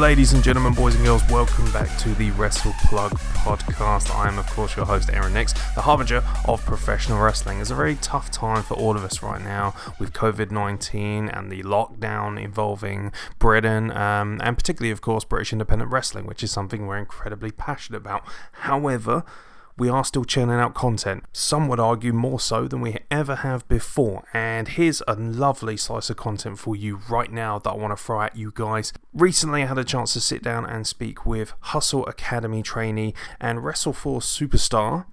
Ladies and gentlemen, boys and girls, welcome back to the Wrestle Plug podcast. I am, of course, your host, Aeron, the harbinger of professional wrestling. It's a very tough time for all of us right now with COVID-19 and the lockdown involving Britain, and particularly, of course, British independent wrestling, which is something we're incredibly passionate about. However, we are still churning out content. Some would argue more so than we ever have before. And here's a lovely slice of content for you right now that I want to throw at you guys. Recently, I had a chance to sit down and speak with Hustle Academy trainee and Wrestleforce superstar,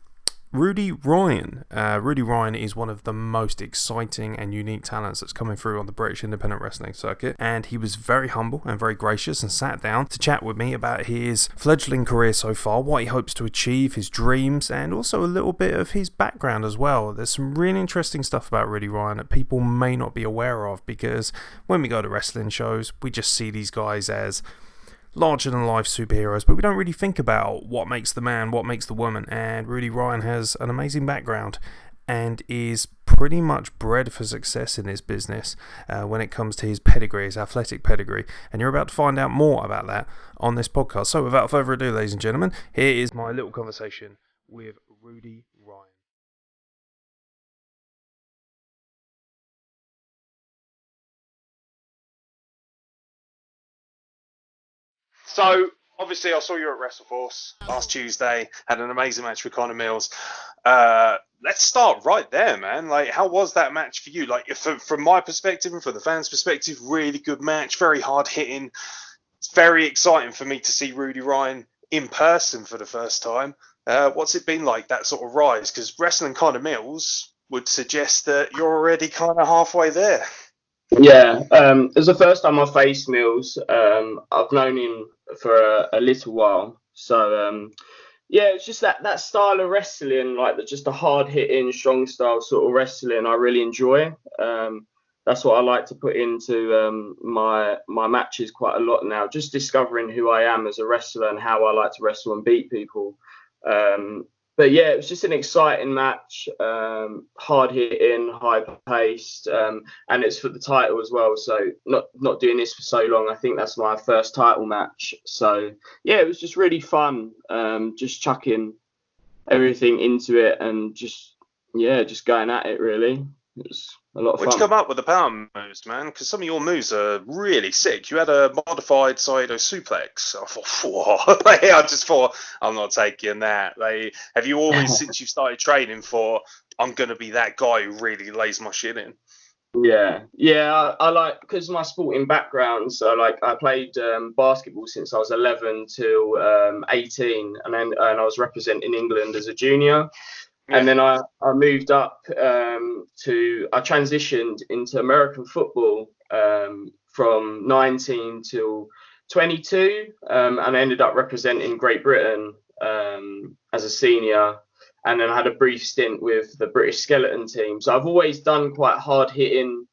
Rudy Ryan. Rudy Ryan is one of the most exciting and unique talents that's coming through on the British independent wrestling circuit, and he was very humble and very gracious and sat down to chat with me about his fledgling career so far, what he hopes to achieve, his dreams, and also a little bit of his background as well. There's some really interesting stuff about Rudy Ryan that people may not be aware of, because when we go to wrestling shows, we just see these guys as larger-than-life superheroes, but we don't really think about what makes the man, what makes the woman. And Rudy Ryan has an amazing background and is pretty much bred for success in this business when it comes to his pedigree, his athletic pedigree. And you're about to find out more about that on this podcast. So without further ado, ladies and gentlemen, here is my little conversation with Rudy Ryan. So, obviously, I saw you at Wrestleforce last Tuesday, had an amazing match with Connor Mills. Let's start right there, man. Like, how was that match for you? Like, from my perspective and from the fans' perspective, really good match, very hard-hitting. It's very exciting for me to see Rudy Ryan in person for the first time. What's it been like, that sort of rise? Because wrestling Connor Mills would suggest that you're already kind of halfway there. Yeah, it was the first time I faced Mills. I've known him for a little while, so yeah, it's just that style of wrestling, like just a hard hitting, strong style sort of wrestling. I really enjoy. That's what I like to put into my matches quite a lot now. Just discovering who I am as a wrestler and how I like to wrestle and beat people. But yeah, it was just an exciting match, hard hitting, high paced, and it's for the title as well. So not doing this for so long. I think that's my first title match. So yeah, it was just really fun. Just chucking everything into it and just going at it really. It was a lot of fun. Where'd you come up with the power moves, man? Because some of your moves are really sick. You had a modified Saito suplex. I thought, whoa. I just thought, I'm not taking that. Have you always, since you started training, thought, I'm going to be that guy who really lays my shit in? Yeah. I like, because my sporting background, so like I played basketball since I was 11 till 18, and I was representing England as a junior. And then I moved up I transitioned into American football from 19 till 22, and I ended up representing Great Britain as a senior, and then I had a brief stint with the British skeleton team. So I've always done quite hard hitting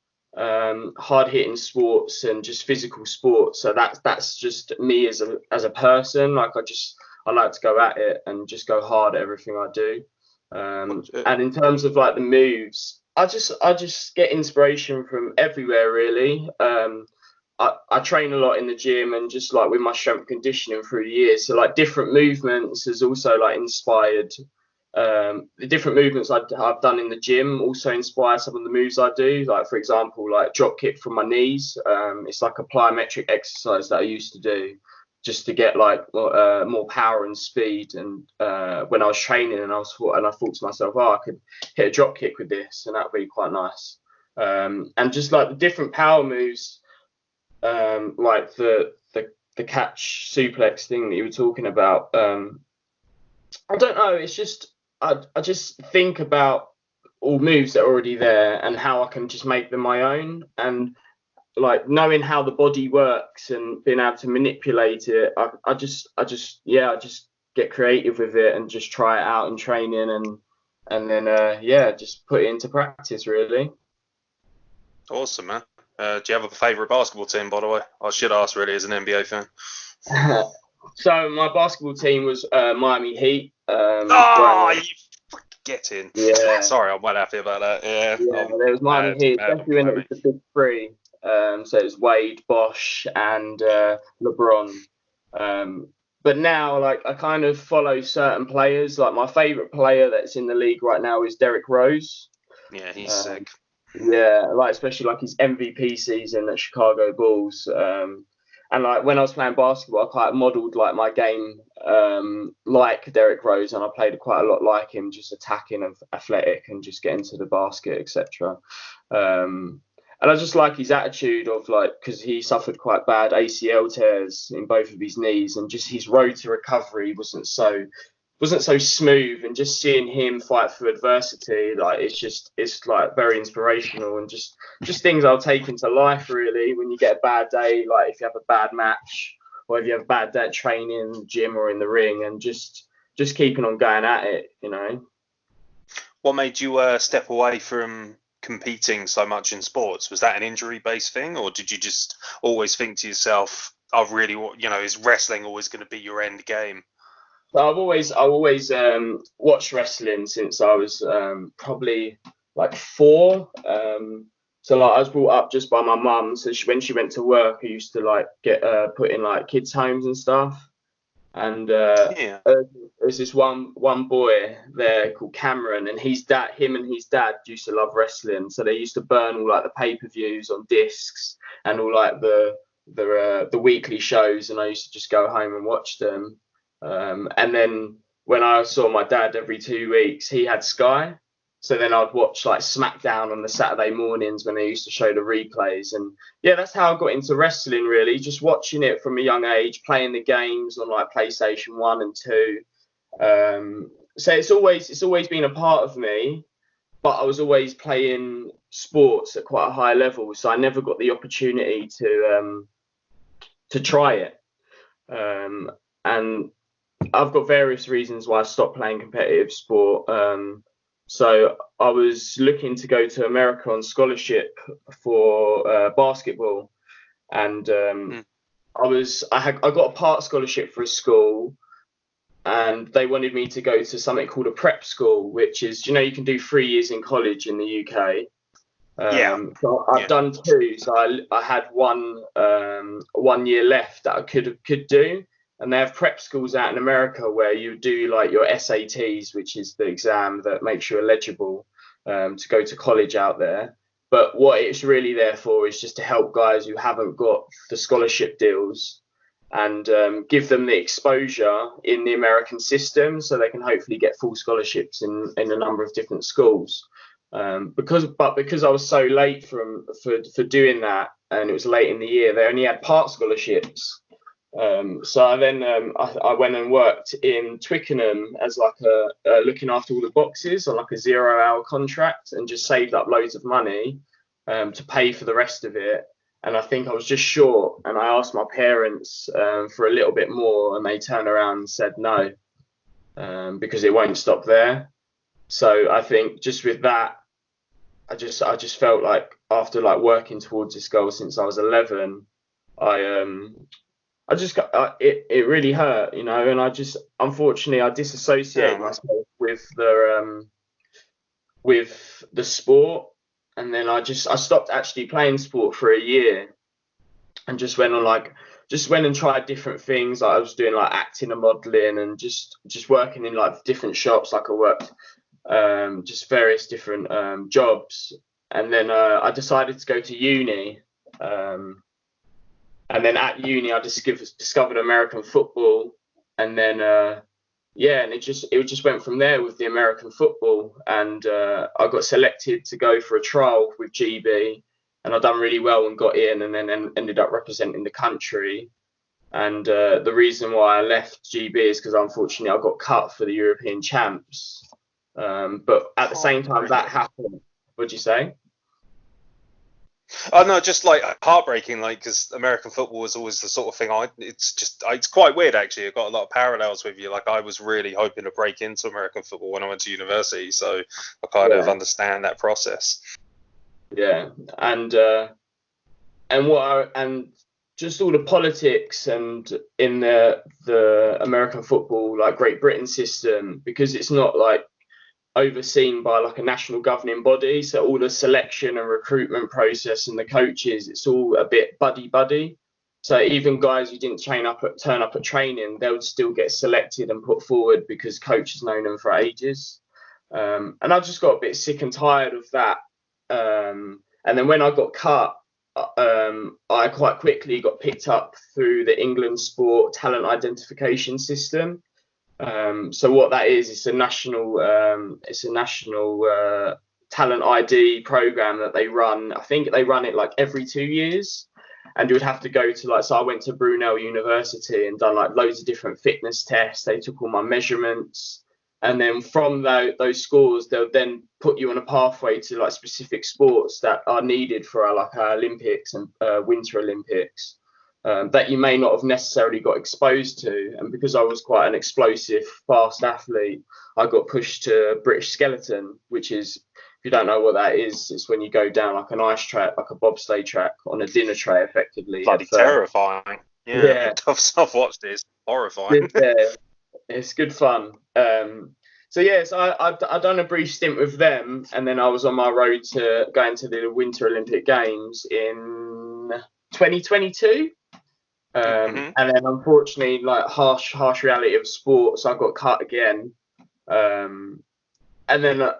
sports and just physical sports. So that's just me as a person. Like I like to go at it and just go hard at everything I do. And in terms of like the moves, I just get inspiration from everywhere really. I train a lot in the gym and just like with my strength conditioning through the years, so like different movements has also like inspired the different movements I've done in the gym also inspire some of the moves I do. Like for example, like drop kick from my knees. It's like a plyometric exercise that I used to do just to get like more power and speed. And when I was training, and I thought to myself, I could hit a drop kick with this, and that would be quite nice. And just like the different power moves, like the catch suplex thing that you were talking about. I don't know. It's just I just think about all moves that are already there and how I can just make them my own. And like knowing how the body works and being able to manipulate it, I just get creative with it and just try it out in training and then just put it into practice really. Awesome, man. Do you have a favourite basketball team, by the way? I should ask really as an NBA fan. So my basketball team was Miami Heat. You get in. Yeah. Sorry, I'm quite happy about that. Yeah. There was Miami Heat, especially when it was the Big Three. So it's Wade, Bosch, and LeBron. But now, like, I kind of follow certain players. Like, my favorite player that's in the league right now is Derrick Rose. Yeah, he's sick. Yeah, like especially like his MVP season at Chicago Bulls. And like when I was playing basketball, I quite modelled like my game like Derrick Rose, and I played quite a lot like him, just attacking and athletic and just getting to the basket, etc. And I just like his attitude of like, because he suffered quite bad ACL tears in both of his knees, and just his road to recovery wasn't so smooth, and just seeing him fight through adversity, like it's like very inspirational, and just things I'll take into life really. When you get a bad day, like if you have a bad match, or if you have a bad day at training in the gym or in the ring, and just keeping on going at it, you know. What made you step away from competing so much in sports? Was that an injury-based thing, or did you just always think to yourself, I really want, is wrestling always going to be your end game? So I've always watched wrestling since I was probably like 4. So like I was brought up just by my mum. So when she went to work, I used to like get put in like kids' homes and stuff. And there's this one boy there called Cameron, and him and his dad used to love wrestling. So they used to burn all like the pay-per-views on discs and all like the weekly shows, and I used to just go home and watch them. And then when I saw my dad every 2 weeks, he had Sky. So then I'd watch like SmackDown on the Saturday mornings when they used to show the replays. And yeah, that's how I got into wrestling really, just watching it from a young age, playing the games on like PlayStation 1 and 2. So it's always been a part of me, but I was always playing sports at quite a high level. So I never got the opportunity to try it. And I've got various reasons why I stopped playing competitive sport. So I was looking to go to America on scholarship for basketball, and I got a part scholarship for a school, and they wanted me to go to something called a prep school, which is, you can do 3 years in college in the UK. So I've done 2, so I had 1 year left that I could do. And they have prep schools out in America where you do like your SATs, which is the exam that makes you eligible to go to college out there. But what it's really there for is just to help guys who haven't got the scholarship deals, and give them the exposure in the American system, so they can hopefully get full scholarships in a number of different schools. Because I was so late for doing that, and it was late in the year, they only had part scholarships. So I then I went and worked in Twickenham as like looking after all the boxes on like a 0-hour contract, and just saved up loads of money to pay for the rest of it. And I think I was just short, and I asked my parents for a little bit more, and they turned around and said no, because it won't stop there. So I think just with that, I just felt like after like working towards this goal since I was 11, I just got it really hurt, and I just, unfortunately, I disassociated myself with the sport, and then I stopped actually playing sport for a year, and just went and tried different things. Like I was doing like acting and modelling, and just working in like different shops. Like I worked just various different jobs, and then I decided to go to uni. And then at uni, I discovered American football, and then and it just went from there with the American football, and I got selected to go for a trial with GB, and I done really well and got in, and then ended up representing the country. And the reason why I left GB is because unfortunately I got cut for the European champs. But at the same time that happened, what'd you say? Oh no, just like heartbreaking, like, because American football was always the sort of thing it's quite weird actually. I've got a lot of parallels with you. Like I was really hoping to break into American football when I went to university, so I kind of understand that process. Yeah, and just all the politics and in the American football, like Great Britain system, because it's not like overseen by like a national governing body. So all the selection and recruitment process and the coaches, it's all a bit buddy. So even guys who didn't turn up at training, they would still get selected and put forward because coaches known them for ages. And I just got a bit sick and tired of that. And then when I got cut, I quite quickly got picked up through the England Sport Talent Identification System. So what that is, it's a national talent ID program that they run. I think they run it like every 2 years, and you would have to go to like. So I went to Brunel University and done like loads of different fitness tests. They took all my measurements, and then from those scores, they'll then put you on a pathway to like specific sports that are needed for like our Olympics and Winter Olympics. That you may not have necessarily got exposed to. And because I was quite an explosive, fast athlete, I got pushed to British skeleton, which is, if you don't know what that is, it's when you go down like an ice track, like a bobsleigh track on a dinner tray, effectively. Bloody terrifying. Yeah. I've watched this. Horrifying. It's good fun. So I've done a brief stint with them, and then I was on my road to going to the Winter Olympic Games in 2022. And then unfortunately, like harsh reality of sports, I got cut again. And then I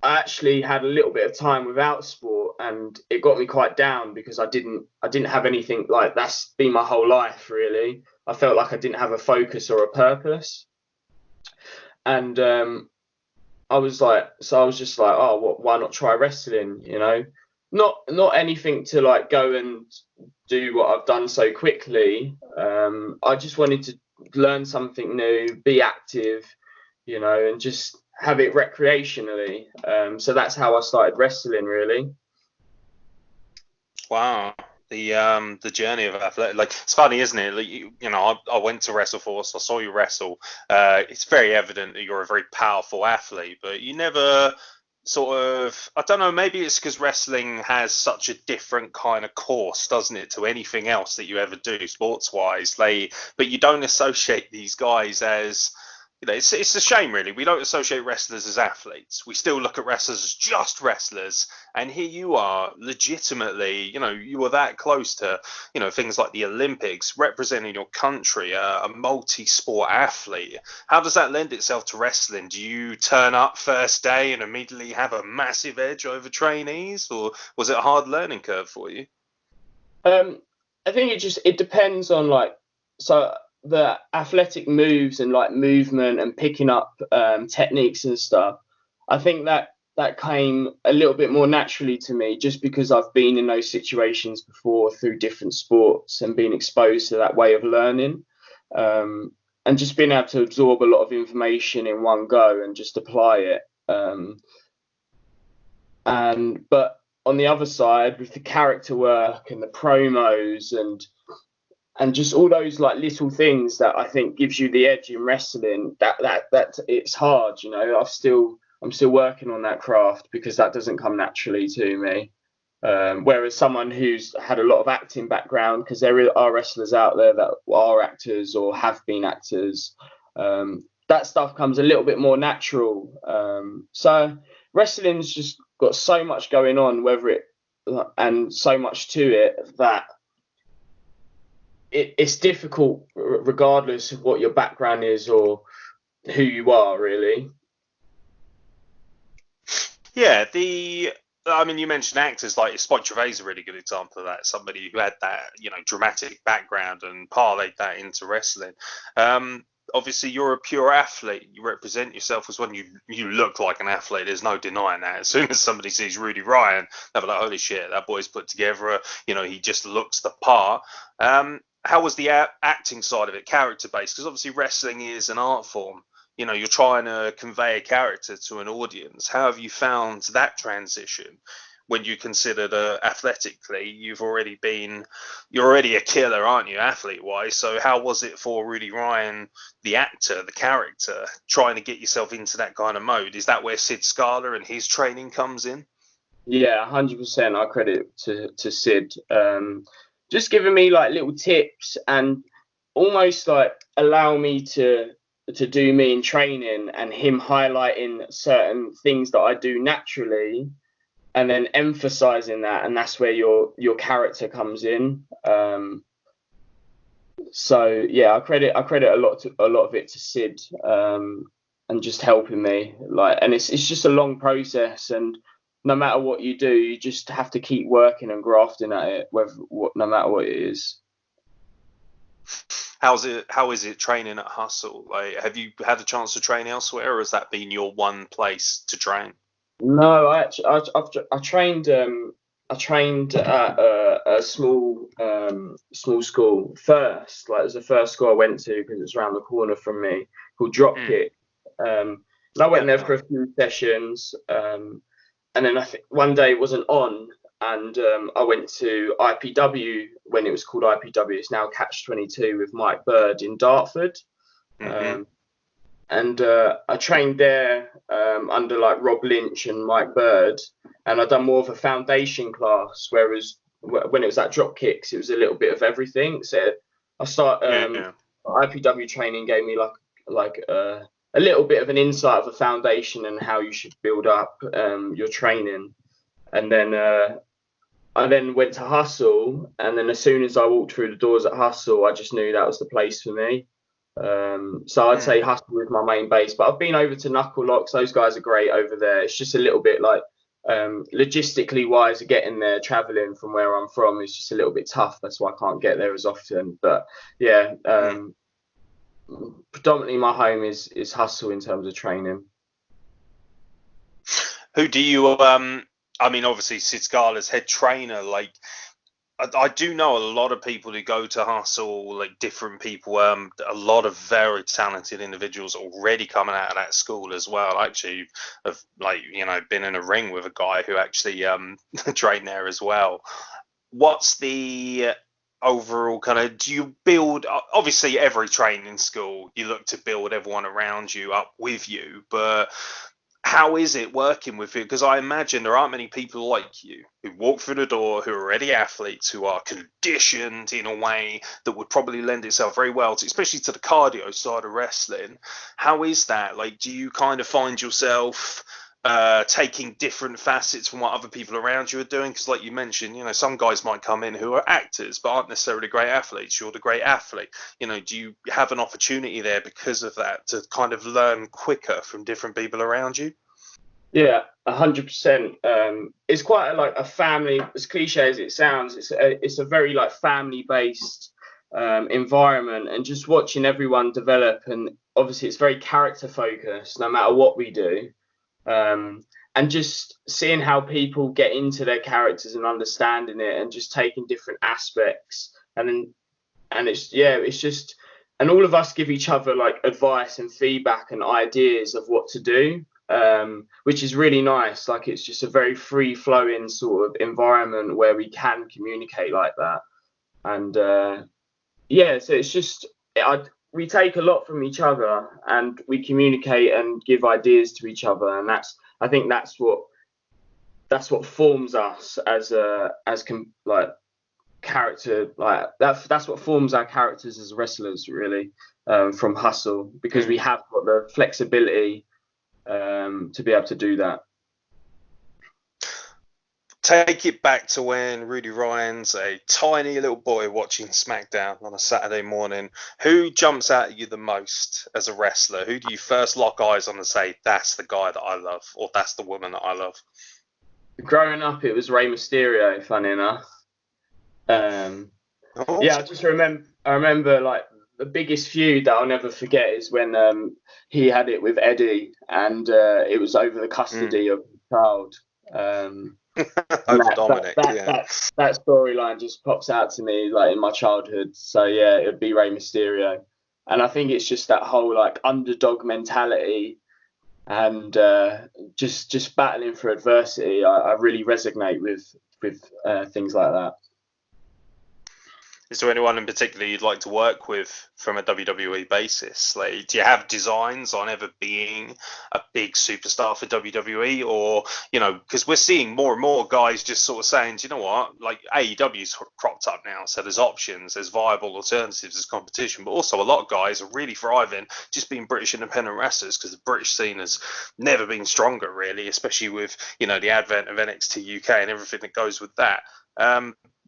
actually had a little bit of time without sport, and it got me quite down because I didn't have anything. Like, that's been my whole life, really. I felt like I didn't have a focus or a purpose. And I was just like, oh, why not try wrestling? You know, not anything to like go and do what I've done so quickly. I just wanted to learn something new, be active, you know, and just have it recreationally. So that's how I started wrestling, really. Wow. The journey of athletic, like, it's funny, isn't it? Like, you know, I went to Wrestleforce, I saw you wrestle. It's very evident that you're a very powerful athlete, but you never sort of, I don't know, maybe it's because wrestling has such a different kind of course, doesn't it, to anything else that you ever do sports wise. But you don't associate these guys as, you know, it's a shame, really. We don't associate wrestlers as athletes. We still look at wrestlers as just wrestlers. And here you are, legitimately, you know, you were that close to, you know, things like the Olympics, representing your country, a multi-sport athlete. How does that lend itself to wrestling? Do you turn up first day and immediately have a massive edge over trainees, or was it a hard learning curve for you? I think it depends on, like, so the athletic moves and like movement and picking up techniques and stuff. I think that came a little bit more naturally to me, just because I've been in those situations before through different sports and been exposed to that way of learning, and just being able to absorb a lot of information in one go and just apply it. But on the other side, with the character work and the promos and just all those like little things that I think gives you the edge in wrestling, that it's hard, you know. I'm still working on that craft because that doesn't come naturally to me. Whereas someone who's had a lot of acting background, because there are wrestlers out there that are actors or have been actors, that stuff comes a little bit more natural. So wrestling's just got so much going on, and so much to it, that it's difficult regardless of what your background is or who you are, really. Yeah, I mean, you mentioned actors, like Spike Gervais is a really good example of that. Somebody who had that, you know, dramatic background and parlayed that into wrestling. Obviously, you're a pure athlete. You represent yourself as one. You look like an athlete. There's no denying that. As soon as somebody sees Rudy Ryan, they'll be like, holy shit, that boy's put together. You know, he just looks the part. How was the acting side of it, character-based? Because obviously wrestling is an art form. You know, you're trying to convey a character to an audience. How have you found that transition when you consider that athletically you're already a killer, aren't you, athlete-wise? So how was it for Rudy Ryan, the actor, the character, trying to get yourself into that kind of mode? Is that where Sid Scala and his training comes in? Yeah, 100%. I credit to Sid. Just giving me like little tips and almost like allow me to to do me in training, and him highlighting certain things that I do naturally, and then emphasizing that, and that's where your character comes in. So yeah, I credit a lot of it to Sid, and just helping me, like, and it's just a long process, and no matter what you do, you just have to keep working and grafting at it, no matter what it is. How is it training at Hustle? Like, have you had a chance to train elsewhere, or has that been your one place to train? No, I trained at a small school first. Like, it was the first school I went to because it's around the corner from me, called Dropkick. And I went there for a few sessions, and then I think one day it wasn't on, and I went to IPW when it was called IPW. It's now Catch 22 with Mike Bird in Dartford. And I trained there under like Rob Lynch and Mike Bird, and I'd done more of a foundation class, whereas when it was at Dropkicks, it was a little bit of everything. So I started IPW training gave me like a little bit of an insight of a foundation and how you should build up your training. And then I then went to Hustle, and then as soon as I walked through the doors at Hustle, I just knew that was the place for me. So I'd say Hustle is my main base, but I've been over to Knuckle Locks. Those guys are great over there. It's just a little bit like logistically wise, getting there, traveling from where I'm from is just a little bit tough. That's why I can't get there as often. But yeah, predominantly my home is Hustle in terms of training. Who do you I mean, obviously Sid Scala's head trainer. Like, I do know a lot of people who go to Hustle, like different people, a lot of very talented individuals already coming out of that school as well. Actually, have, like, you know, been in a ring with a guy who actually trained there as well. What's the overall kind of, do you build, obviously every training school, you look to build everyone around you up with you, but how is it working with you? Because I imagine there aren't many people like you who walk through the door who are already athletes, who are conditioned in a way that would probably lend itself very well to, especially to the cardio side of wrestling. How is that? Like, do you kind of find yourself taking different facets from what other people around you are doing? Because like you mentioned, you know, some guys might come in who are actors but aren't necessarily great athletes. You're the great athlete. You know, do you have an opportunity there because of that to kind of learn quicker from different people around you? Yeah, 100%. It's quite a family, as cliche as it sounds, it's a very like family based environment, and just watching everyone develop, and obviously it's very character focused no matter what we do. And just seeing how people get into their characters and understanding it, and just taking different aspects, and it's just, and all of us give each other like advice and feedback and ideas of what to do, which is really nice. Like, it's just a very free flowing sort of environment where we can communicate like that. And so it's just, we take a lot from each other, and we communicate and give ideas to each other, and I think that's what forms us as character, like that's what forms our characters as wrestlers, really, from Hustle, because we have got the flexibility to be able to do that. Take it back to when Rudy Ryan's a tiny little boy watching SmackDown on a Saturday morning. Who jumps out at you the most as a wrestler? Who do you first lock eyes on and say, that's the guy that I love, or that's the woman that I love? Growing up, it was Rey Mysterio, funny enough. Yeah, I remember like the biggest feud that I'll never forget is when he had it with Eddie, and it was over the custody of the child. Over Dominic, that storyline just pops out to me like in my childhood. So yeah, it would be Rey Mysterio, and I think it's just that whole like underdog mentality, and just battling for adversity. I really resonate with things like that. Is there anyone in particular you'd like to work with from a WWE basis? Like, do you have designs on ever being a big superstar for WWE, or because we're seeing more and more guys just sort of saying, do you know what, like AEW's cropped up now, so there's options, there's viable alternatives, there's competition, but also a lot of guys are really thriving just being British independent wrestlers because the British scene has never been stronger, really, especially with the advent of NXT UK and everything that goes with that.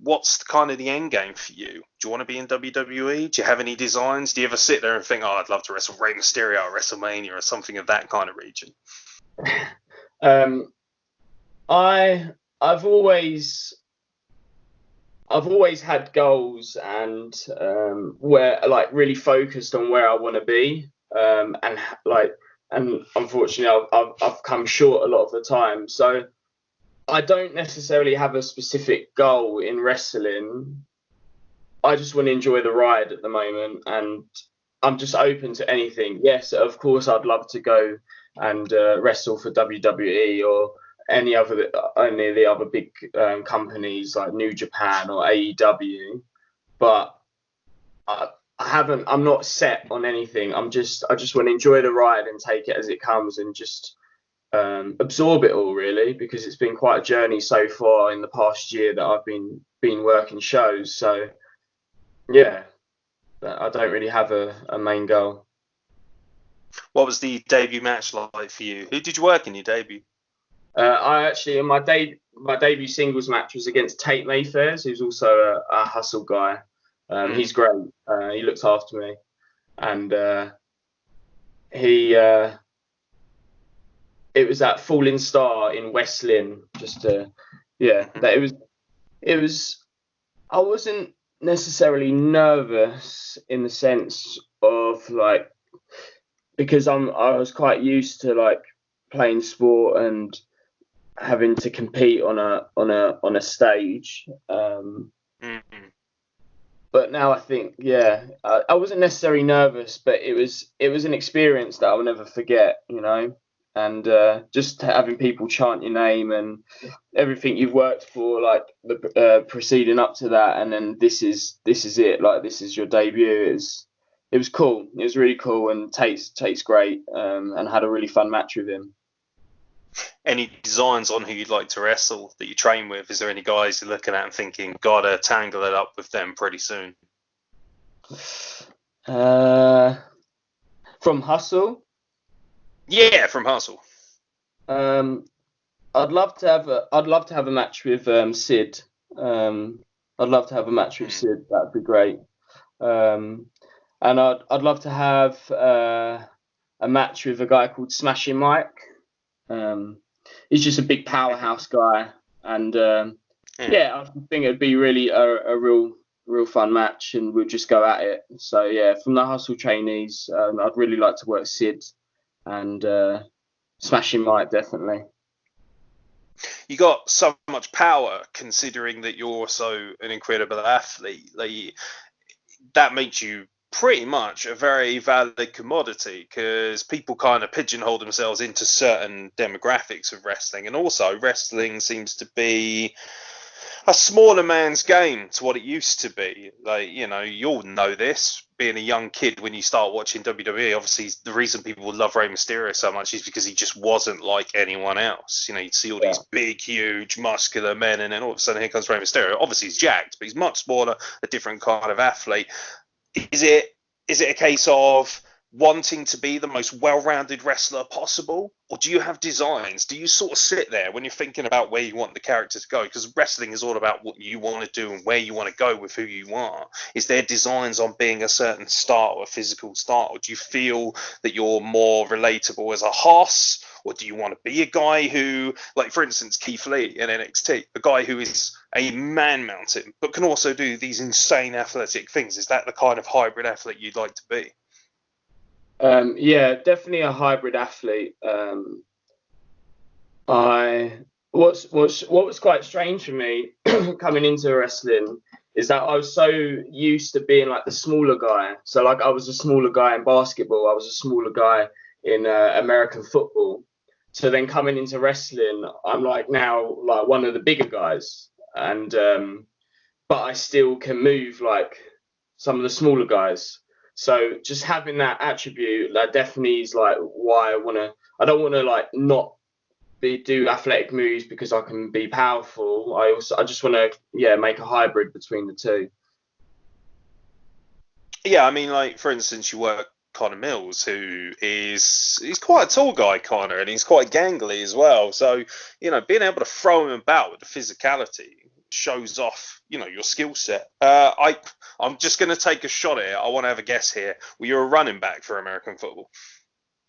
What's kind of the end game for you? Do you want to be in WWE? Do you have any designs? Do you ever sit there and think, oh, I'd love to wrestle Rey Mysterio at WrestleMania or something of that kind of region? I've always had goals and where like really focused on where I want to be, and unfortunately I've come short a lot of the time. So I don't necessarily have a specific goal in wrestling. I just want to enjoy the ride at the moment, and I'm just open to anything. Yes, of course, I'd love to go and wrestle for WWE or any of the other big companies like New Japan or AEW, but I'm not set on anything. I just want to enjoy the ride and take it as it comes and just absorb it all, really, because it's been quite a journey so far in the past year that I've been working shows. So yeah, I don't really have a main goal. What was the debut match like for you? Who did you work in your debut? I actually, in my debut singles match was against Tate Mayfair, who's also a hustle guy. He's great. He looks after me, and it was at Falling Star in West Lynn. It was. I wasn't necessarily nervous in the sense of like, because I was quite used to like playing sport and having to compete on a stage. But now I think, I wasn't necessarily nervous, but it was an experience that I'll never forget, and just having people chant your name and everything you've worked for, like the preceding up to that, and then this is it, like this is your debut. It was cool. It was really cool, and Tate's great, and had a really fun match with him. Any designs on who you'd like to wrestle that you train with? Is there any guys you're looking at and thinking, gotta tangle it up with them pretty soon? From Hustle? Yeah, from Hustle. I'd love to have a match with Sid. I'd love to have a match with Sid. That'd be great. And I'd love to have a match with a guy called Smashing Mike. He's just a big powerhouse guy, and I think it'd be really a real fun match, and we'll just go at it. So yeah, from the Hustle trainees, I'd really like to work Sid and Smashing Mike, definitely. You got so much power, considering that you're so an incredible athlete. Like, that makes you pretty much a very valid commodity, because people kind of pigeonhole themselves into certain demographics of wrestling, and also wrestling seems to be a smaller man's game to what it used to be. Like, you'll know this, being a young kid when you start watching WWE. Obviously, the reason people would love Rey Mysterio so much is because he just wasn't like anyone else. You'd see all these big, huge, muscular men, and then all of a sudden here comes Rey Mysterio. Obviously, he's jacked, but he's much smaller, a different kind of athlete. Is it a case of wanting to be the most well-rounded wrestler possible, or do you have designs? Do you sort of sit there when you're thinking about where you want the character to go? Because wrestling is all about what you want to do and where you want to go with who you are. Is there designs on being a certain style, a physical style? Do you feel that you're more relatable as a hoss, or do you want to be a guy who, like for instance, Keith Lee in NXT, a guy who is a man mountain but can also do these insane athletic things? Is that the kind of hybrid athlete you'd like to be? Yeah, definitely a hybrid athlete. What was quite strange for me coming into wrestling is that I was so used to being like the smaller guy. So like I was a smaller guy in basketball, I was a smaller guy in American football. So then coming into wrestling, I'm like now like one of the bigger guys, and but I still can move like some of the smaller guys. So just having that attribute, that definitely is like why I don't want to like not do athletic moves because I can be powerful. I just want to make a hybrid between the two. Yeah, I mean, like for instance, you work Connor Mills, he's quite a tall guy, Connor, and he's quite gangly as well. So being able to throw him about with the physicality shows off, your skill set. I'm just going to take a shot here. I want to have a guess here. Well, you're a running back for American football.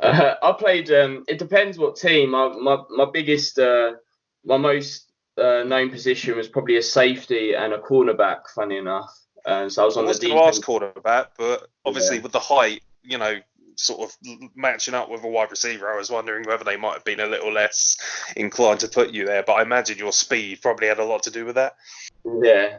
I played. It depends what team. My biggest, my most known position was probably a safety and a cornerback. Funny enough, so I was on the going to ask quarterback, but obviously with the height, sort of matching up with a wide receiver, I was wondering whether they might have been a little less inclined to put you there. But I imagine your speed probably had a lot to do with that. Yeah.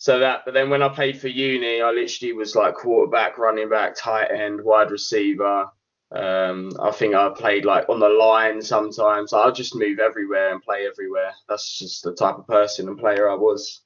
But then when I played for uni, I literally was like quarterback, running back, tight end, wide receiver. I think I played like on the line sometimes. I'll just move everywhere and play everywhere. That's just the type of person and player I was.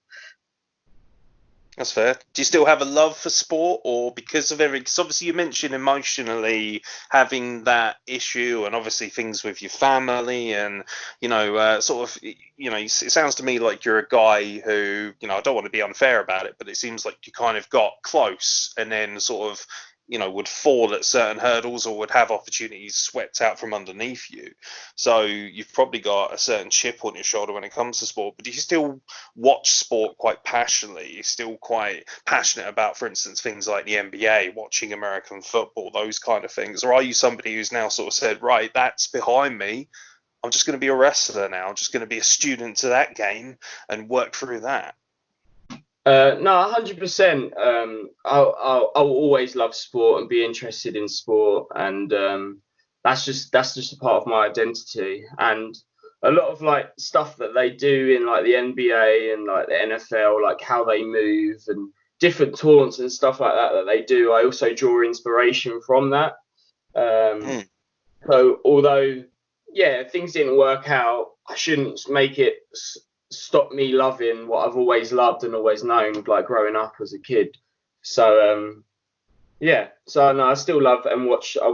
That's fair. Do you still have a love for sport, or because of everything? Because obviously you mentioned emotionally having that issue, and obviously things with your family, and it sounds to me like you're a guy who, I don't want to be unfair about it, but it seems like you kind of got close and then sort of would fall at certain hurdles or would have opportunities swept out from underneath you. So you've probably got a certain chip on your shoulder when it comes to sport, but do you still watch sport quite passionately? You're still quite passionate about, for instance, things like the NBA, watching American football, those kind of things? Or are you somebody who's now sort of said, right, that's behind me, I'm just going to be a wrestler now, I'm just going to be a student to that game and work through that? No, 100%. I'll always love sport and be interested in sport, and that's just a part of my identity. And a lot of like stuff that they do in like the NBA and like the NFL, like how they move and different taunts and stuff like that they do, I also draw inspiration from that. So although things didn't work out, I shouldn't make it stop me loving what I've always loved and always known, like growing up as a kid. So no, I still love and watch. I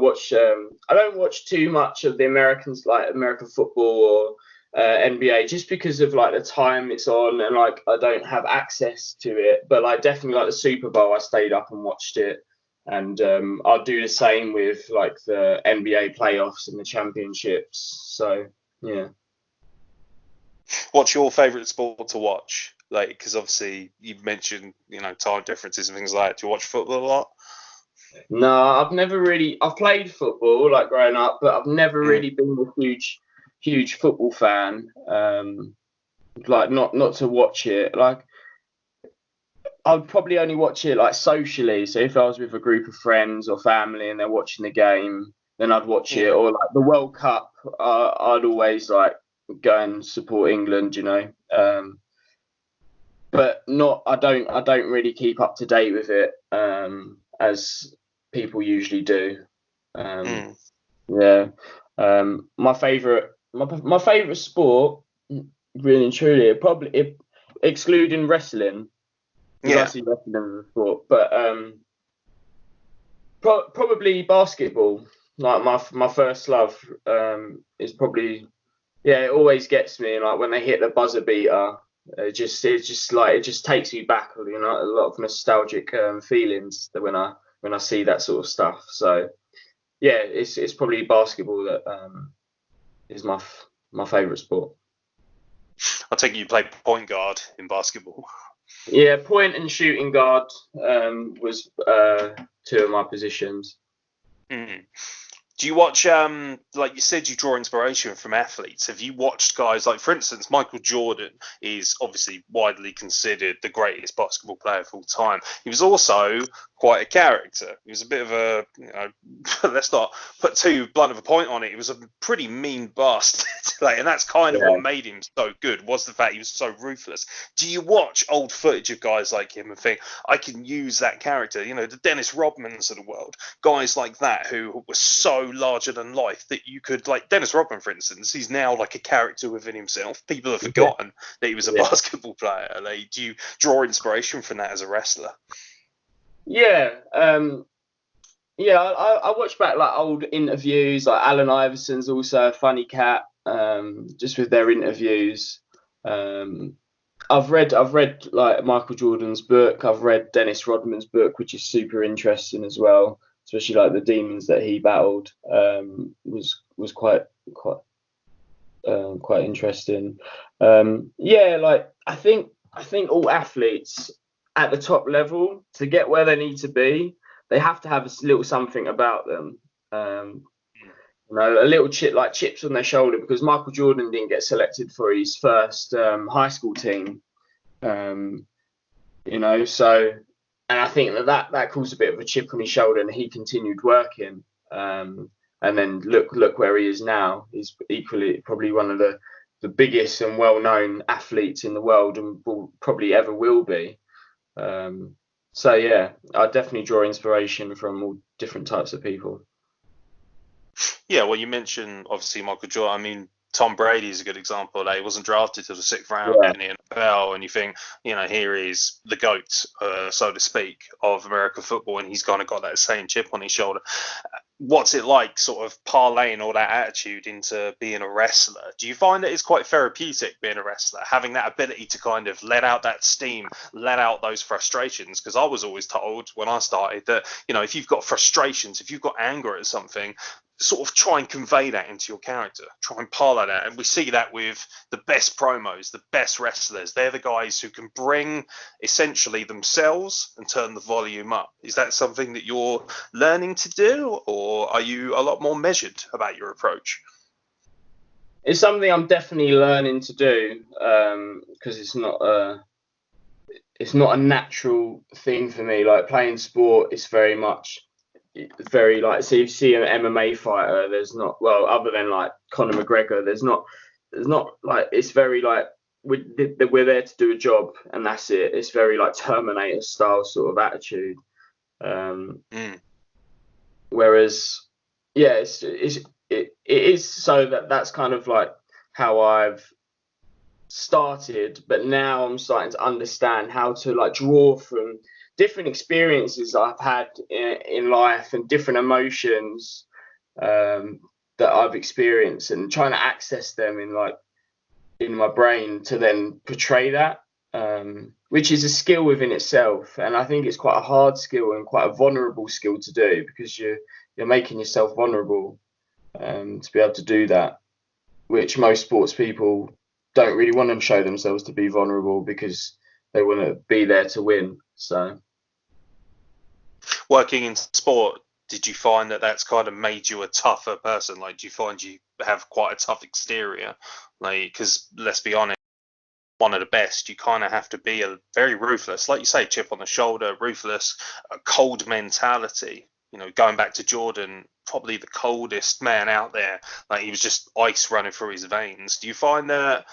don't watch too much of the Americans, like American football or NBA, just because of like the time it's on and like I don't have access to it. But like definitely like the Super Bowl, I stayed up and watched it, and I'll do the same with like the NBA playoffs and the championships. So yeah. What's your favourite sport to watch? Like, because obviously you've mentioned, time differences and things like that. Do you watch football a lot? No, I've played football like growing up, but I've never really been a huge football fan. Like not to watch it. Like I'd probably only watch it like socially. So if I was with a group of friends or family and they're watching the game, then I'd watch it. Or like the World Cup, I'd always like go and support England, but I don't really keep up to date with it as people usually do. My favorite sport, really and truly, excluding wrestling, because I see wrestling as a sport, but probably basketball. Like my first love is probably. Yeah, it always gets me. Like when they hit the buzzer beater, it just takes me back. A lot of nostalgic feelings that when I see that sort of stuff. So yeah, it's probably basketball that is my favourite sport. I take it you play point guard in basketball. Yeah, point and shooting guard was two of my positions. Do you watch, like you said, you draw inspiration from athletes? Have you watched guys like, for instance, Michael Jordan is obviously widely considered the greatest basketball player of all time. He was also quite a character. He was a bit of a, let's not put too blunt of a point on it. He was a pretty mean bastard. And that's kind of what made him so good, was the fact he was so ruthless. Do you watch old footage of guys like him and think, I can use that character? The Dennis Rodmans of the world, guys like that who were so larger than life that you could, like Dennis Rodman, for instance, he's now like a character within himself. People have forgotten that he was a basketball player. Like, do you draw inspiration from that as a wrestler? Yeah, I watch back like old interviews. Like Allen Iverson's also a funny cat. Just with their interviews. I've read like Michael Jordan's book. I've read Dennis Rodman's book, which is super interesting as well. Especially like the demons that he battled. Was quite interesting. Like I think all athletes at the top level, to get where they need to be, they have to have a little something about them. A little chip, like chips on their shoulder, because Michael Jordan didn't get selected for his first high school team. So, and I think that caused a bit of a chip on his shoulder, and he continued working. And then look where he is now. He's equally probably one of the biggest and well-known athletes in the world, and probably ever will be. So yeah, I definitely draw inspiration from all different types of people. Yeah, well, you mentioned obviously Michael Jordan. I mean, Tom Brady is a good example. He wasn't drafted till the 6th round in the NFL, and you think, here is the GOAT, so to speak, of American football, and he's kind of got that same chip on his shoulder. What's it like, sort of parlaying all that attitude into being a wrestler? Do you find that it's quite therapeutic being a wrestler, having that ability to kind of let out that steam, let out those frustrations? Because I was always told when I started that, if you've got frustrations, if you've got anger at something, sort of try and convey that into your character, try and parlay that. And we see that with the best promos, the best wrestlers. They're the guys who can bring essentially themselves and turn the volume up. Is that something that you're learning to do, or are you a lot more measured about your approach? It's something I'm definitely learning to do, because it's not a natural thing for me. Like playing sport is very like, so you see an MMA fighter, there's not, well, other than like Conor McGregor, there's not like, it's very like we're there to do a job and that's it. It's very like Terminator style sort of attitude. Whereas it is, so that's kind of like how I've started, but now I'm starting to understand how to like draw from different experiences I've had in life and different emotions that I've experienced, and trying to access them in my brain to then portray that, which is a skill within itself. And I think it's quite a hard skill and quite a vulnerable skill to do, because you're making yourself vulnerable to be able to do that, which most sports people don't really want to show themselves to be vulnerable, because they want to be there to win. So, working in sport, did you find that that's kind of made you a tougher person? Like, do you find you have quite a tough exterior? Like, because let's be honest, one of the best, you kind of have to be a very ruthless, like you say, chip on the shoulder, ruthless, a cold mentality. Going back to Jordan, probably the coldest man out there. Like, he was just ice running through his veins. Do you find that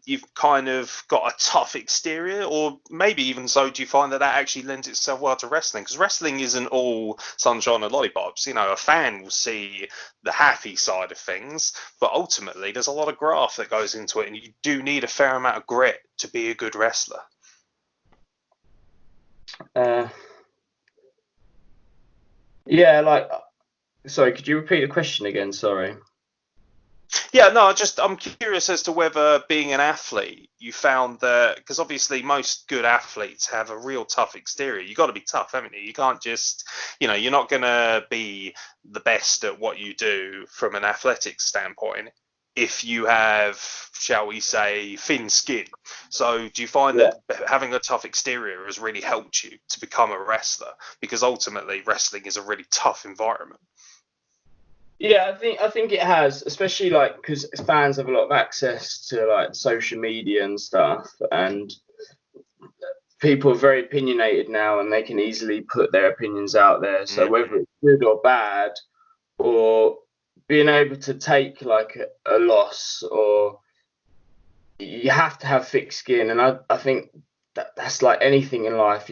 you've kind of got a tough exterior, or maybe even so, do you find that actually lends itself well to wrestling? Because wrestling isn't all sunshine and lollipops. A fan will see the happy side of things, but ultimately there's a lot of graft that goes into it, and you do need a fair amount of grit to be a good wrestler. Sorry, could you repeat the question again? Sorry. Yeah, no, I'm curious as to whether being an athlete, you found that, because obviously most good athletes have a real tough exterior. You got to be tough, haven't you? You can't just, you're not going to be the best at what you do from an athletic standpoint if you have, shall we say, thin skin. So do you find that having a tough exterior has really helped you to become a wrestler? Because ultimately wrestling is a really tough environment. Yeah, I think it has, especially like because fans have a lot of access to like social media and stuff, and people are very opinionated now, and they can easily put their opinions out there. So whether it's good or bad, or being able to take like a loss, or you have to have thick skin. And I think that's like anything in life.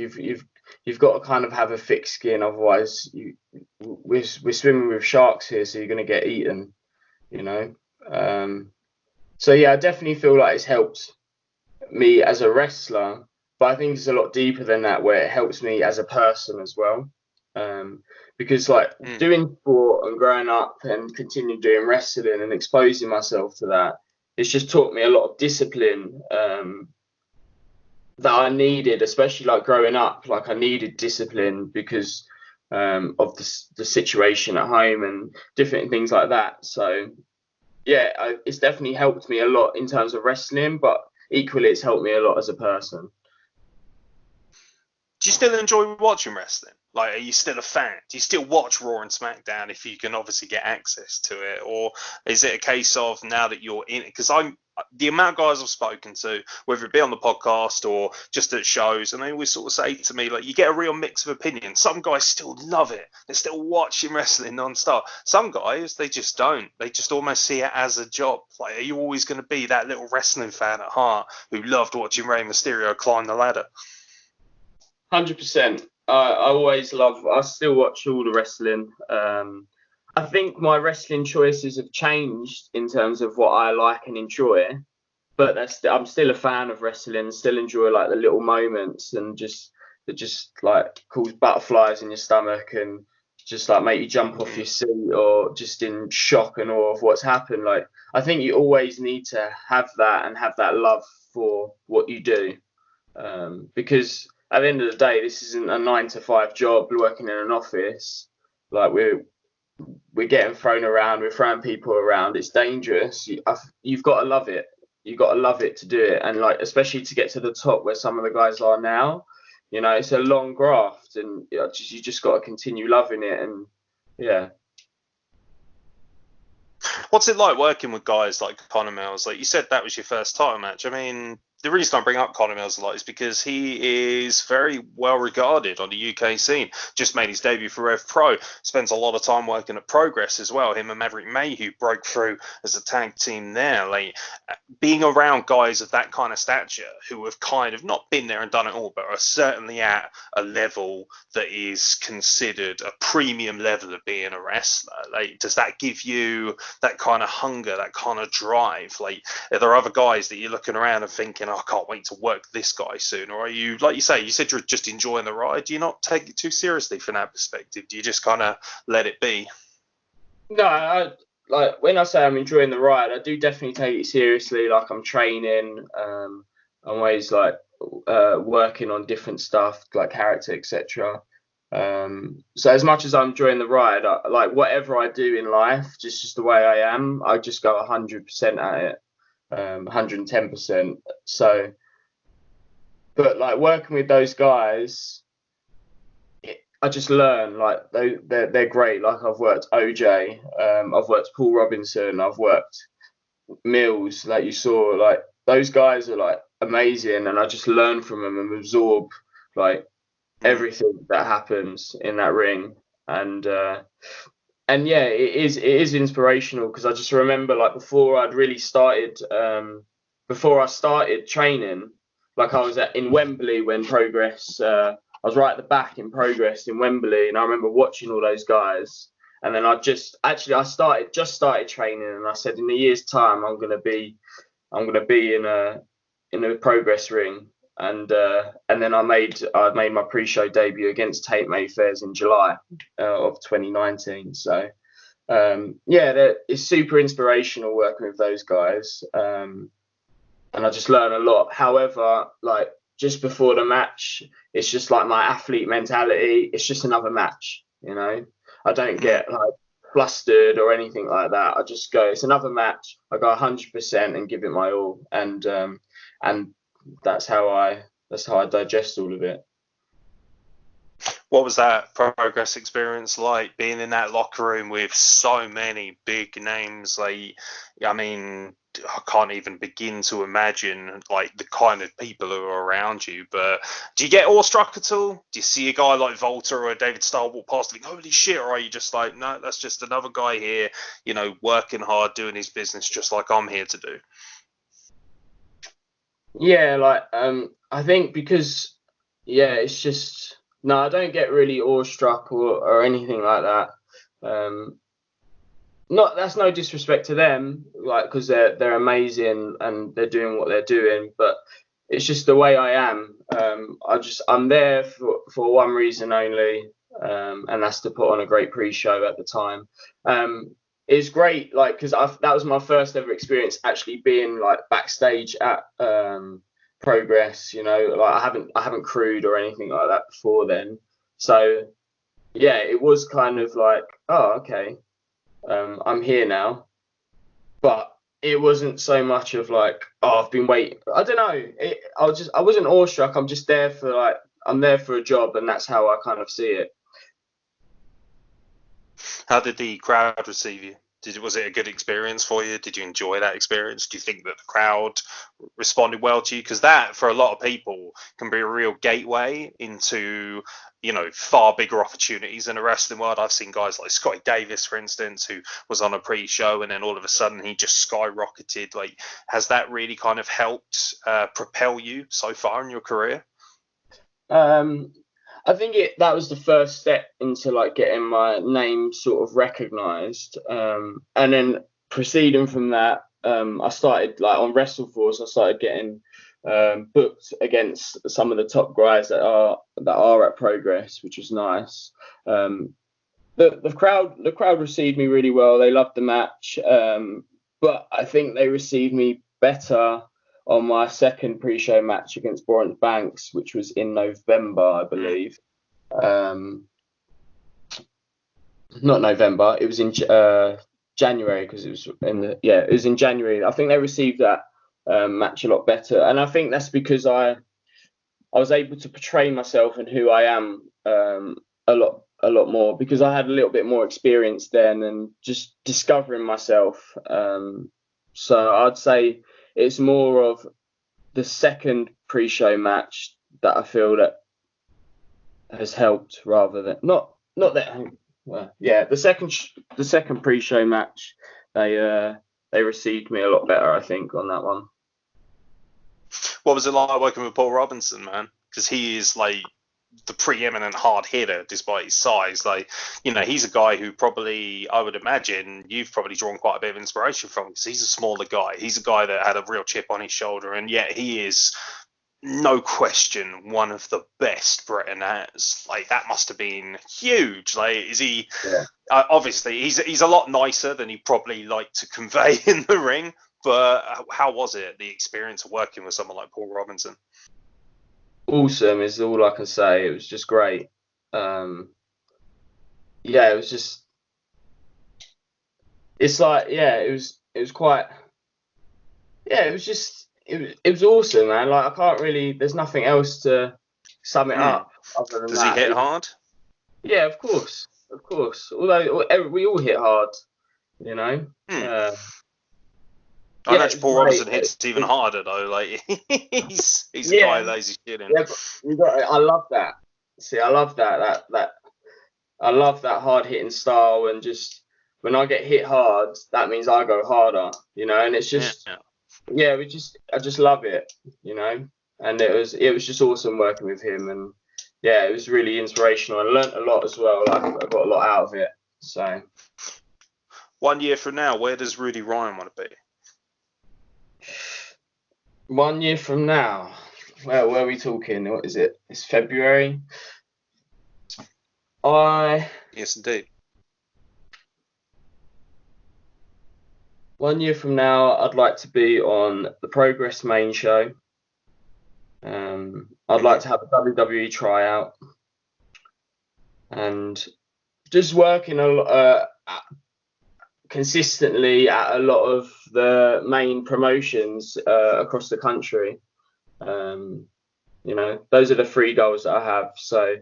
you've got to kind of have a thick skin, otherwise we're swimming with sharks here, so you're going to get eaten, you know. So yeah, I definitely feel like it's helped me as a wrestler, but I think it's a lot deeper than that, where it helps me as a person as well. Because like doing sport and growing up and continue doing wrestling and exposing myself to that, it's just taught me a lot of discipline that I needed, especially like growing up. Like I needed discipline because of the situation at home and different things like that. So yeah, it's definitely helped me a lot in terms of wrestling, but equally it's helped me a lot as a person. Do you still enjoy watching wrestling? Like, are you still a fan? Do you still watch Raw and SmackDown if you can obviously get access to it? Or is it a case of now that you're in it? Because the amount of guys I've spoken to, whether it be on the podcast or just at shows, and they always sort of say to me, like, you get a real mix of opinions. Some guys still love it. They're still watching wrestling non-stop. Some guys, they just don't. They just almost see it as a job. Like, are you always going to be that little wrestling fan at heart who loved watching Rey Mysterio climb the ladder? 100%. I still watch all the wrestling. I think my wrestling choices have changed in terms of what I like and enjoy, but I'm still a fan of wrestling, still enjoy like the little moments and that just like cause butterflies in your stomach and just like make you jump off your seat or just in shock and awe of what's happened. Like, I think you always need to have that and have that love for what you do, because at the end of the day, this isn't a 9 to 5 job working in an office. Like we're getting thrown around, we're throwing people around. It's dangerous. You've got to love it. You've got to love it to do it, and like especially to get to the top where some of the guys are now. You know, it's a long graft, and you just got to continue loving it. And yeah. What's it like working with guys like Connor Mills? Like you said, that was your first title match. I mean, the reason I bring up Connor Mills a lot is because he is very well regarded on the UK scene. Just made his debut for Rev Pro. Spends a lot of time working at Progress as well. Him and Maverick Mayhew broke through as a tag team there. Like being around guys of that kind of stature who have kind of not been there and done it all, but are certainly at a level that is considered a premium level of being a wrestler. Like, does that give you that kind of hunger, that kind of drive? Like, are there other guys that you're looking around and thinking, oh, I can't wait to work this guy soon? Or are you, like you said you're just enjoying the ride? Do you not take it too seriously from that perspective? Do you just kind of let it be? No, like when I say I'm enjoying the ride, I do definitely take it seriously. Like I'm training, I'm always like working on different stuff like character, etc. So as much as I'm enjoying the ride, like whatever I do in life, just the way I am, I just go 100% at it, 110%. So, but like working with those guys, I just learn. Like they're great. Like I've worked OJ, I've worked Paul Robinson, I've worked Mills. Like you saw, like those guys are like amazing, and I just learn from them and absorb like everything that happens in that ring. And yeah, it is inspirational, because I just remember like before I started training, like I was in Wembley when Progress. I was right at the back in Progress in Wembley, and I remember watching all those guys. And then I started training, and I said in a year's time I'm gonna be in a Progress ring. And then I made my pre-show debut against Tate Mayfairs in July of 2019. So yeah, it's super inspirational working with those guys, and I just learn a lot. However, like just before the match, it's just like my athlete mentality. It's just another match, you know. I don't get like flustered or anything like that. I just go, it's another match. I go 100% and give it my all, and that's how I digest all of it. What was that Progress experience like, being in that locker room with so many big names? Like, I mean, I can't even begin to imagine like the kind of people who are around you. But do you get awestruck at all? Do you see a guy like Volta or David Starr walk past and think, holy shit, or are you just like, no, that's just another guy here, you know, working hard, doing his business just like I'm here to do? Yeah, like I think because it's just No, I don't get really awestruck or anything like that. Not That's no disrespect to them, like, because they're amazing and they're doing what they're doing, but it's just the way I am. I'm there for one reason only, and that's to put on a great pre-show at the time. It's great, like, because that was my first ever experience actually being like backstage at Progress. You know, like I haven't crewed or anything like that before then, so yeah, it was kind of like, oh, okay, I'm here now. But it wasn't so much of like, oh, I've been waiting. I don't know. I wasn't awestruck. I'm just there for like, I'm there for a job, and that's how I kind of see it. How did the crowd receive you? Was it a good experience for you? Did you enjoy that experience? Do you think that the crowd responded well to you? Because that, for a lot of people, can be a real gateway into, far bigger opportunities in the wrestling world. I've seen guys like Scotty Davis, for instance, who was on a pre-show and then all of a sudden he just skyrocketed. Like, has that really kind of helped propel you so far in your career? I think that was the first step into like getting my name sort of recognized, and then proceeding from that, I started like on Wrestleforce. I started getting booked against some of the top guys that are at Progress, which was nice. The crowd received me really well. They loved the match, but I think they received me better on my second pre-show match against Lawrence Banks, which was in November, I believe. Not November. It was in January, because it was it was in January. I think they received that match a lot better, and I think that's because I was able to portray myself and who I am a lot more, because I had a little bit more experience then and just discovering myself. So I'd say it's more of the second pre-show match that I feel that has helped, rather than not that. Well, yeah, the second pre-show match, they received me a lot better, I think, on that one. What was it like working with Paul Robinson, man? Because he is like the preeminent hard hitter despite his size. Like, he's a guy who probably, I would imagine, you've probably drawn quite a bit of inspiration from, because he's a smaller guy. He's a guy that had a real chip on his shoulder, and yet he is, no question, one of the best Britain has. Like, that must have been huge. Like, is he? Yeah. Obviously, he's a lot nicer than he probably liked to convey in the ring. But how was it, the experience of working with someone like Paul Robinson? Awesome is all I can say. It was just great. It was just. It's like, it was quite. Yeah, it was just. It was awesome, man. Like, I can't really. There's nothing else to sum it up other than Does that. he hit hard? Yeah, of course. Although we all hit hard, I imagine Paul Robinson hits even harder though. Like, he's a guy who lays his shit in. Yeah, I love that. See, I love that I love that hard hitting style, and just when I get hit hard, that means I go harder, and it's just I just love it, and it was just awesome working with him, and it was really inspirational. I learnt a lot as well. Like, I got a lot out of it. So 1 year from now, where does Rudy Ryan want to be? 1 year from now, where are we talking? What is it? It's February. Yes, indeed. 1 year from now, I'd like to be on the Progress main show. I'd like to have a WWE tryout, and just working consistently at a lot of the main promotions across the country. Those are the 3 goals that I have. So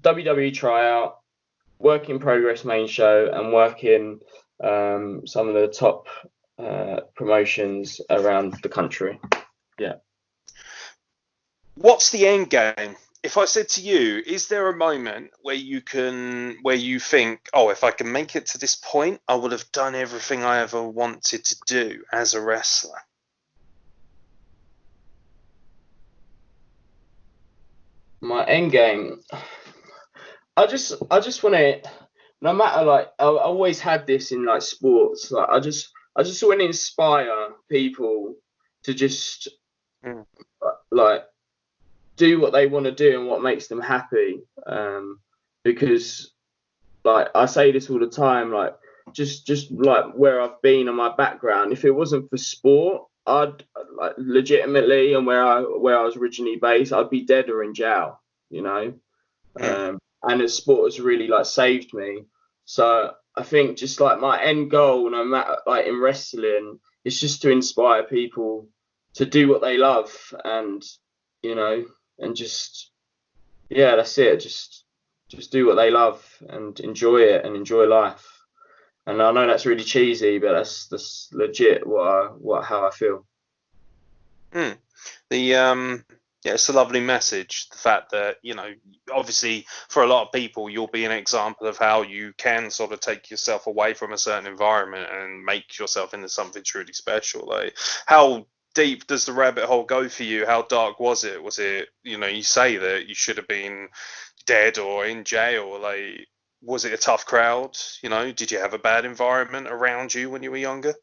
WWE tryout, working Progress main show, and working some of the top promotions around the country. Yeah. What's the end game? If I said to you, is there a moment where you think, oh, if I can make it to this point, I would have done everything I ever wanted to do as a wrestler? my end game. I just want to, no matter like, I always had this in like sports. Like I just want to inspire people to just like do what they want to do and what makes them happy. Because like I say this all the time, like just like where I've been and my background. If it wasn't for sport, I'd like legitimately, and where I was originally based, I'd be dead or in jail. You know. And the sport has really like saved me. So I think just like my end goal, no matter like in wrestling, is just to inspire people to do what they love, and you know, and just that's it. Just do what they love and enjoy it and enjoy life. And I know that's really cheesy, but that's legit how I feel. Yeah, it's a lovely message. The fact that, you know, obviously for a lot of people, you'll be an example of how you can sort of take yourself away from a certain environment and make yourself into something truly special. Like, how deep does the rabbit hole go for you? How dark was it? Was it, you know, you say that you should have been dead or in jail. Like, was it a tough crowd? You know, did you have a bad environment around you when you were younger?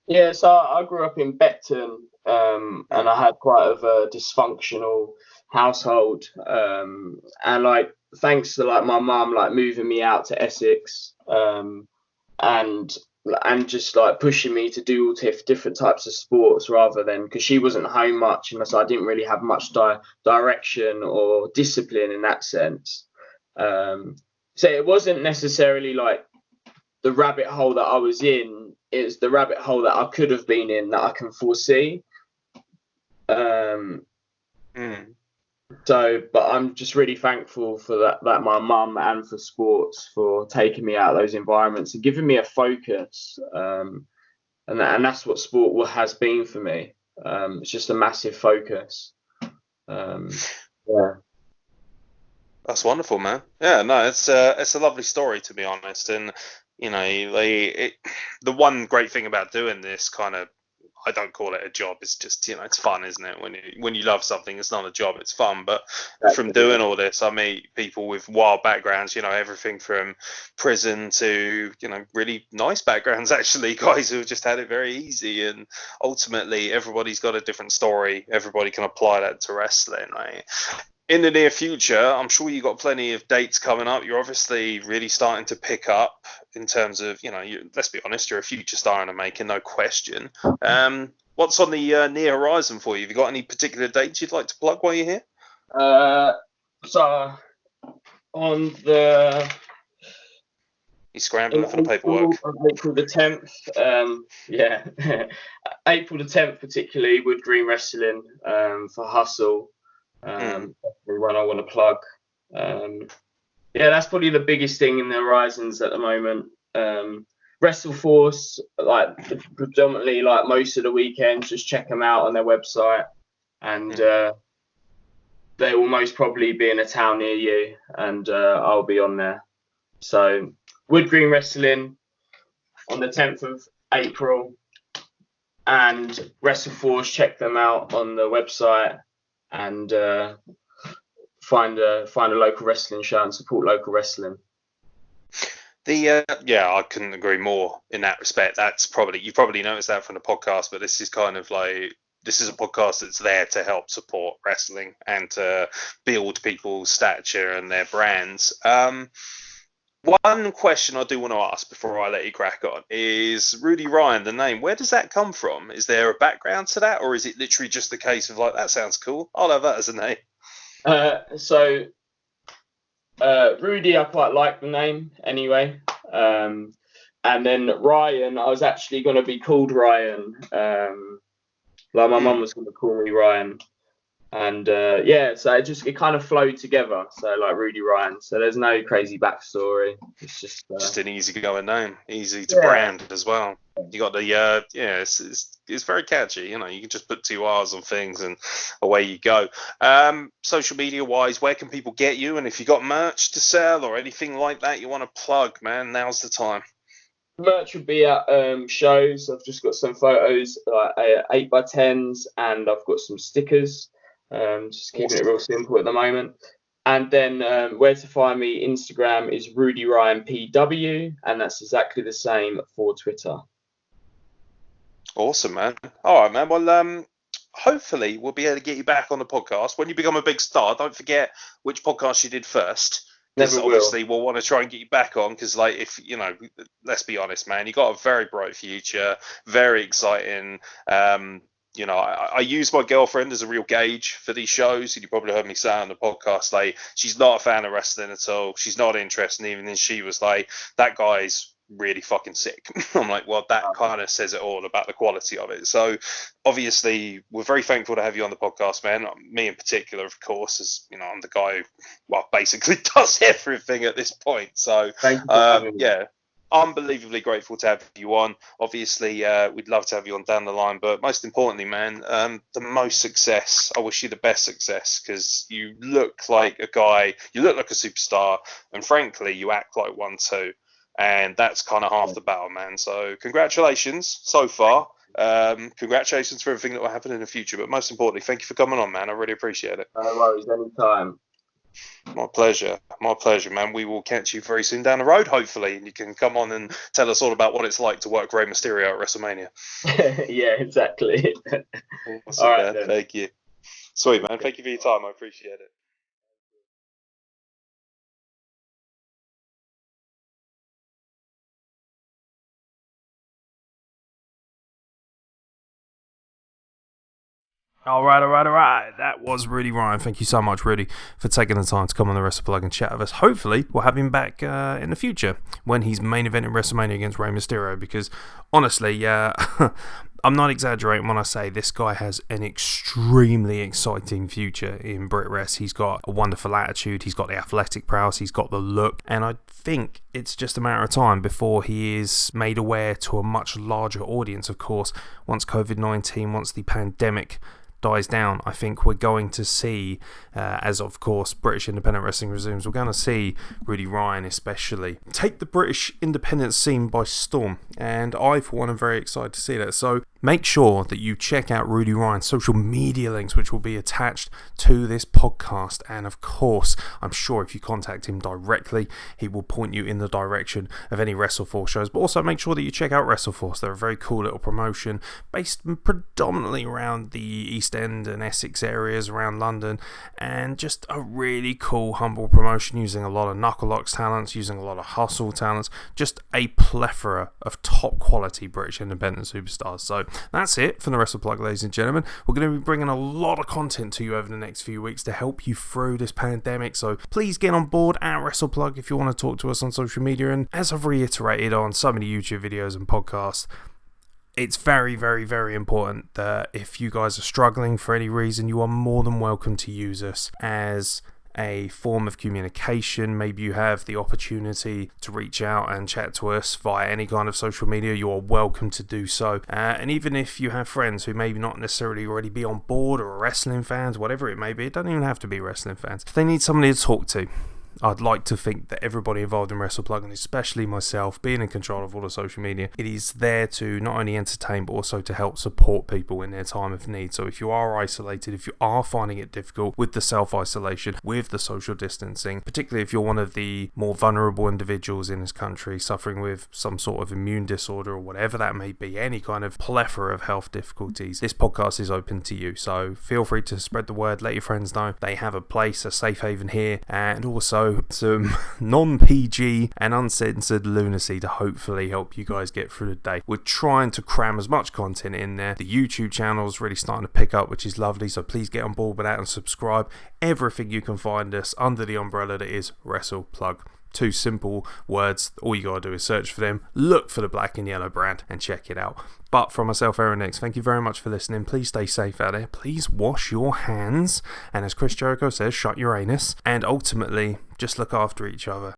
Yeah, so I grew up in Beckton, and I had quite a dysfunctional household, and like thanks to like my mum like moving me out to Essex, and just like pushing me to do all different types of sports rather than, because she wasn't home much, and so I didn't really have much direction or discipline in that sense. So it wasn't necessarily like the rabbit hole that I was in, is the rabbit hole that I could have been in that I can foresee. So, but I'm just really thankful for that my mum and for sports for taking me out of those environments and giving me a focus. And that's what sport has been for me. It's just a massive focus. Yeah. That's wonderful, man. Yeah, no, it's a lovely story, to be honest. And you know, the one great thing about doing this kind of, I don't call it a job. It's just, you know, it's fun, isn't it? When you love something, it's not a job, it's fun. But from doing all this, I meet people with wild backgrounds, you know, everything from prison to, you know, really nice backgrounds, actually, guys who have just had it very easy. And ultimately, everybody's got a different story. Everybody can apply that to wrestling, right? In the near future, I'm sure you've got plenty of dates coming up. You're obviously really starting to pick up in terms of, you know, let's be honest, you're a future star in the making, no question. What's on the near horizon for you? Have you got any particular dates you'd like to plug while you're here? So on the... He's scrambling for the paperwork. April the 10th, April the 10th particularly, Wood Green Wrestling for Hustle. One I want to plug. That's probably the biggest thing in the horizons at the moment. Wrestleforce, like predominantly like most of the weekends, just check them out on their website, and they will most probably be in a town near you, and I'll be on there. So Wood Green Wrestling on the 10th of April, and Wrestleforce, check them out on the website, and find a local wrestling show and support local wrestling. I couldn't agree more in that respect. That's probably, you probably noticed that from the podcast, but this is kind of like, this is a podcast that's there to help support wrestling and to build people's stature and their brands. One question I do want to ask before I let you crack on is, Rudy Ryan, the name, where does that come from? Is there a background to that, or is it literally just the case of like, that sounds cool, I'll have that as a name? Rudy, I quite like the name anyway. And then Ryan, I was actually going to be called Ryan. Like my mum was going to call me Ryan. And so it kind of flowed together. So like Rudy Ryan. So there's no crazy backstory. It's just an easygoing name, easy to brand as well. You got the it's very catchy. You know, you can just put 2 R's on things and away you go. Social media wise, where can people get you? And if you got merch to sell or anything like that you want to plug, man, now's the time. Merch would be at shows. I've just got some photos, like 8x10s, and I've got some stickers. Just keeping it real simple at the moment. And then where to find me, Instagram is Rudy Ryan PW, and that's exactly the same for Twitter. Awesome, man. All right, man. Well, hopefully we'll be able to get you back on the podcast when you become a big star. Don't forget which podcast you did first. Because obviously we'll want to try and get you back on, because like, if you know, let's be honest, man, you got a very bright future, very exciting. You know, I use my girlfriend as a real gauge for these shows, and you probably heard me say on the podcast, like, she's not a fan of wrestling at all. She's not interested, and even then she was like, that guy's really fucking sick. I'm like, well, that kind of says it all about the quality of it. So obviously we're very thankful to have you on the podcast, man. Me in particular, of course, as you know, I'm the guy who, well, basically does everything at this point. So yeah, unbelievably grateful to have you on. Obviously we'd love to have you on down the line, but most importantly, man, the most success. I wish you the best success, because you look like a guy, you look like a superstar, and frankly you act like one too. And that's kind of half the battle, man. So congratulations so far. Congratulations for everything that will happen in the future. But most importantly, thank you for coming on, man. I really appreciate it. No worries, anytime. My pleasure. My pleasure, man. We will catch you very soon down the road, hopefully. And you can come on and tell us all about what it's like to work Rey Mysterio at WrestleMania. Yeah, exactly. Awesome, all right, man. Thank you. Sweet, man. Thank you for your time. I appreciate it. All right. That was Rudy Ryan. Thank you so much, Rudy, for taking the time to come on the Wrestle Plug and chat with us. Hopefully, we'll have him back in the future when he's main eventing WrestleMania against Rey Mysterio, because honestly, I'm not exaggerating when I say this guy has an extremely exciting future in Brit Rest. He's got a wonderful attitude, he's got the athletic prowess, he's got the look, and I think it's just a matter of time before he is made aware to a much larger audience, of course, once COVID-19, once the pandemic dies down. I think we're going to see, as of course British independent wrestling resumes, we're going to see Rudy Ryan especially take the British independent scene by storm, and I for one am very excited to see that. So make sure that you check out Rudy Ryan's social media links, which will be attached to this podcast, and of course I'm sure if you contact him directly, he will point you in the direction of any Wrestleforce shows. But also make sure that you check out Wrestleforce. They're a very cool little promotion based predominantly around the East End and Essex areas around London, and just a really cool, humble promotion using a lot of knuckle locks talents, using a lot of hustle talents, just a plethora of top quality British independent superstars. So that's it for the Wrestle Plug, ladies and gentlemen. We're going to be bringing a lot of content to you over the next few weeks to help you through this pandemic, so please get on board at Wrestle Plug if you want to talk to us on social media. And as I've reiterated on so many YouTube videos and podcasts, it's very, very, very important that if you guys are struggling for any reason, you are more than welcome to use us as a form of communication. Maybe you have the opportunity to reach out and chat to us via any kind of social media, you are welcome to do so. And even if you have friends who maybe not necessarily already be on board, or wrestling fans, whatever it may be, it doesn't even have to be wrestling fans. If they need somebody to talk to, I'd like to think that everybody involved in Wrestle Plug, and especially myself, being in control of all the social media, it is there to not only entertain but also to help support people in their time of need. So if you are isolated, if you are finding it difficult with the self-isolation, with the social distancing, particularly if you're one of the more vulnerable individuals in this country suffering with some sort of immune disorder or whatever that may be, any kind of plethora of health difficulties, this podcast is open to you. So feel free to spread the word, let your friends know they have a place, a safe haven here, and also some non-PG and uncensored lunacy to hopefully help you guys get through the day. We're trying to cram as much content in there. The YouTube channel is really starting to pick up, which is lovely, so please get on board with that and subscribe. Everything you can find us under the umbrella that is Wrestle Plug. 2 simple words. All you gotta do is search for them, look for the black and yellow brand, and check it out. But from myself, Aeron, thank you very much for listening. Please stay safe out there. Please wash your hands, and as Chris Jericho says, shut your anus, and ultimately just look after each other.